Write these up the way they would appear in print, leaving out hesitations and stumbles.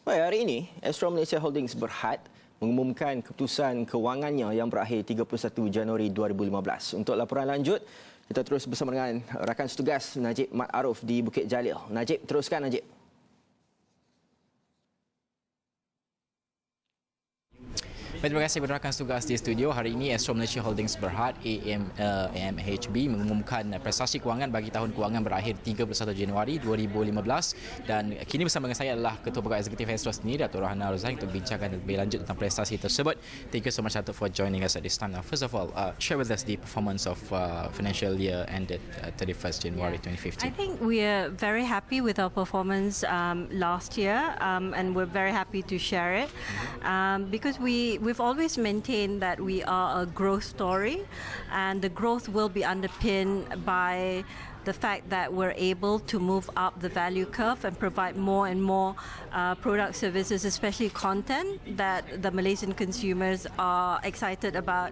Baik, hari ini Astro Malaysia Holdings Berhad mengumumkan keputusan kewangannya yang berakhir 31 Januari 2015. Untuk laporan lanjut, kita terus bersama dengan rakan setugas Najib Arof di Bukit Jalil. Najib, teruskan Najib. Terima kasih kepada rakan setugas di studio. Hari ini Astro Malaysia Holdings Berhad AMHB mengumumkan prestasi kewangan bagi tahun kewangan berakhir 31 Januari 2015 dan kini bersama dengan saya adalah Ketua Pegawai Eksekutif Astro sendiri, Datuk Rahana Rozan, untuk bincangkan lebih lanjut tentang prestasi tersebut. Thank you so much Datuk for joining us at this time. Now, first of all, share with us the performance of financial year ended 31st January 2015. I think we are very happy with our performance last year, and we're very happy to share it because we've always maintained that we are a growth story, and the growth will be underpinned by the fact that we're able to move up the value curve and provide more and more product services, especially content that the Malaysian consumers are excited about.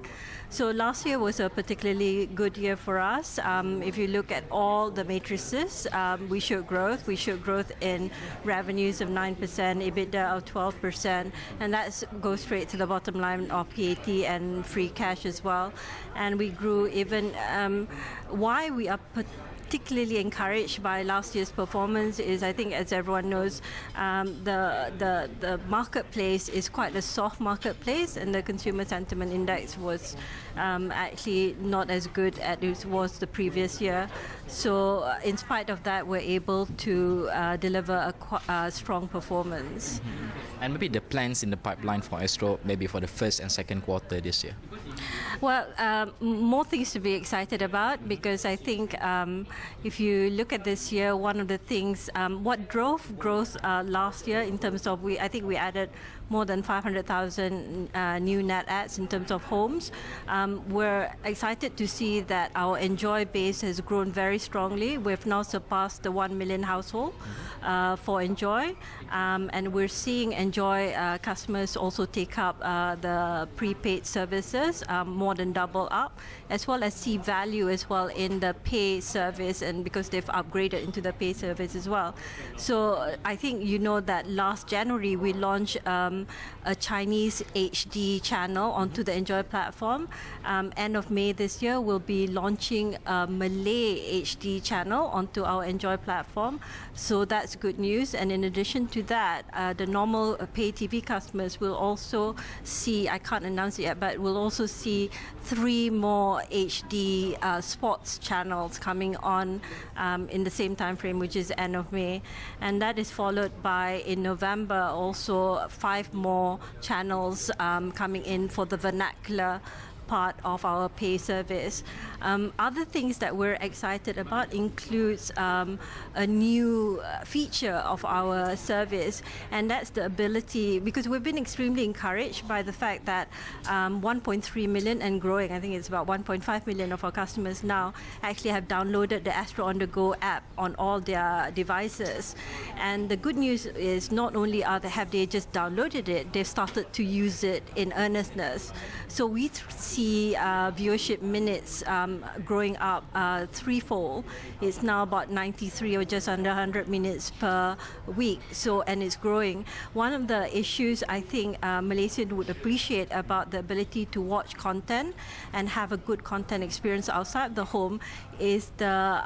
So last year was a particularly good year for us. If you look at all the matrices, we showed growth. We showed growth in revenues of 9%, EBITDA of 12%, and that goes straight to the bottom line of PAT and free cash as well. And we grew even. Why we are particularly encouraged by last year's performance is, I think, as everyone knows, the marketplace is quite a soft marketplace, and the consumer sentiment index was actually not as good as it was the previous year. So, in spite of that, we're able to deliver a strong performance. And maybe the plans in the pipeline for Astro, maybe for the first and second quarter this year. Well, more things to be excited about, because I think if you look at this year, one of the things, what drove growth last year in terms of, I think we added more than 500,000 new net adds in terms of homes. We're excited to see that our Enjoy base has grown very strongly. We've now surpassed the 1 million household for Enjoy, and we're seeing Enjoy customers also take up the prepaid services, more than double up, as well as see value as well in the pay service, and because they've upgraded into the pay service as well. So I think you know that last January we launched a Chinese HD channel onto the Enjoy platform. End of May this year we'll be launching a Malay HD channel onto our Enjoy platform. So that's good news. And in addition to that, the normal pay TV customers will also see, I can't announce it yet, but we'll also see 3 more HD sports channels coming on in the same time frame, which is end of May. And that is followed by, in November, also 5 more channels coming in for the vernacular part of our pay service. Other things that we're excited about includes a new feature of our service, and that's the ability, because we've been extremely encouraged by the fact that 1.3 million and growing, I think it's about 1.5 million of our customers now actually have downloaded the Astro On The Go app on all their devices. And the good news is, not only have they just downloaded it, they've started to use it in earnestness. So we see viewership minutes growing up threefold. It's now about 93 or just under 100 minutes per week. So, and it's growing. One of the issues I think Malaysians would appreciate about the ability to watch content and have a good content experience outside the home is the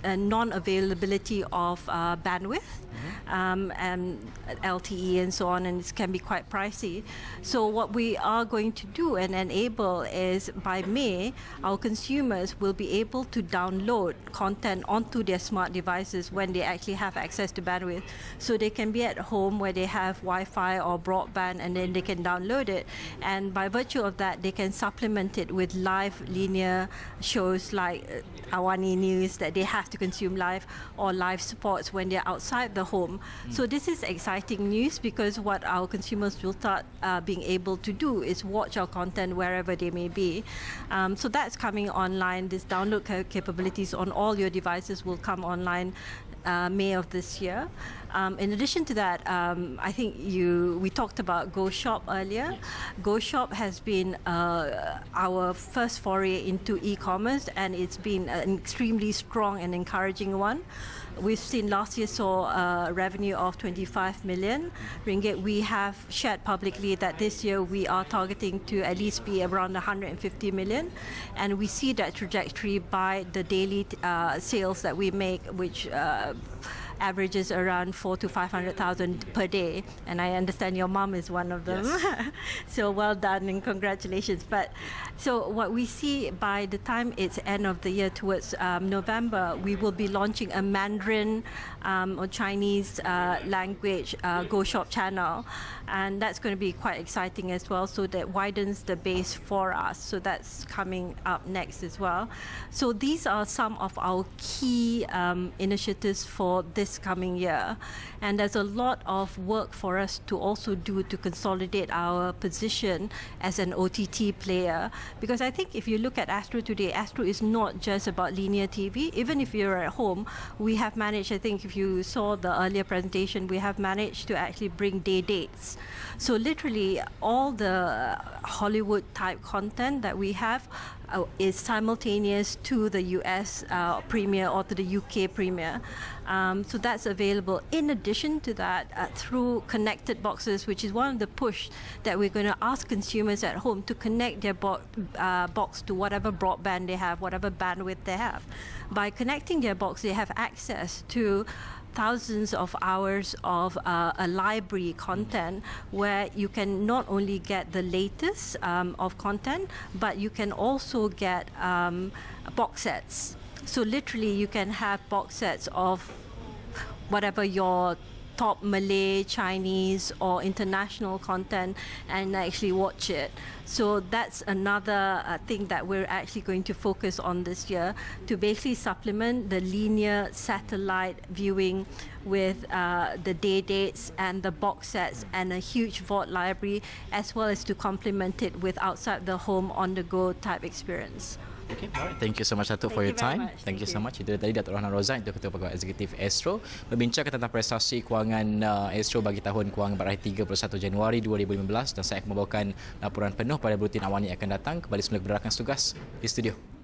non-availability of bandwidth and LTE and so on, and it can be quite pricey. So what we are going to do and enable is, by May, our consumers will be able to download content onto their smart devices when they actually have access to bandwidth. So they can be at home where they have Wi-Fi or broadband, and then they can download it. And by virtue of that, they can supplement it with live linear shows like Awani News that they have to consume live, or live sports when they're outside the home. So this is exciting news, because what our consumers will start being able to do is watch our content wherever they may be. So that's coming online. This download capabilities on all your devices will come online May of this year. In addition to that, I think we talked about Go Shop earlier. Yes. Go Shop has been our first foray into e-commerce, and it's been an extremely strong and encouraging one. We've seen last year saw a revenue of 25 million ringgit. We have shared publicly that this year we are targeting to at least be around 150 million, and we see that trajectory by the daily sales that we make, which averages around 400,000 to 500,000 per day, and I understand your mom is one of them. Yes. So well done and congratulations. But so what we see by the time it's end of the year towards November, we will be launching a Mandarin or Chinese language Go Shop channel, and that's going to be quite exciting as well. So that widens the base for us. So that's coming up next as well. So these are some of our key initiatives for this coming year, and there's a lot of work for us to also do to consolidate our position as an OTT player, because I think if you look at Astro today, Astro is not just about linear TV. Even if you're at home, we have managed, I think if you saw the earlier presentation, we have managed to actually bring day dates. So literally all the Hollywood type content that we have is simultaneous to the US premiere or to the UK premiere. So that's available. In addition to that, through connected boxes, which is one of the push that we're going to ask consumers at home to connect their box to whatever broadband they have, whatever bandwidth they have. By connecting their box, they have access to thousands of hours of a library content, where you can not only get the latest of content, but you can also get box sets. So literally you can have box sets of whatever your top Malay, Chinese or international content and actually watch it. So that's another thing that we're actually going to focus on this year, to basically supplement the linear satellite viewing with the day dates and the box sets and a huge vault library, as well as to complement it with outside the home on-the-go type experience. Okay, alright. Thank you so much, Datuk, for your time. Thank you so much. Itu tadi Datuk Rohana Rozan, itu Ketua Pegawai Eksekutif Astro, membincangkan tentang prestasi kewangan Astro bagi tahun kewangan berakhir 31 Januari 2015, dan saya akan membawakan laporan penuh pada buletin awal yang akan datang. Kembali semula berakan tugas di studio.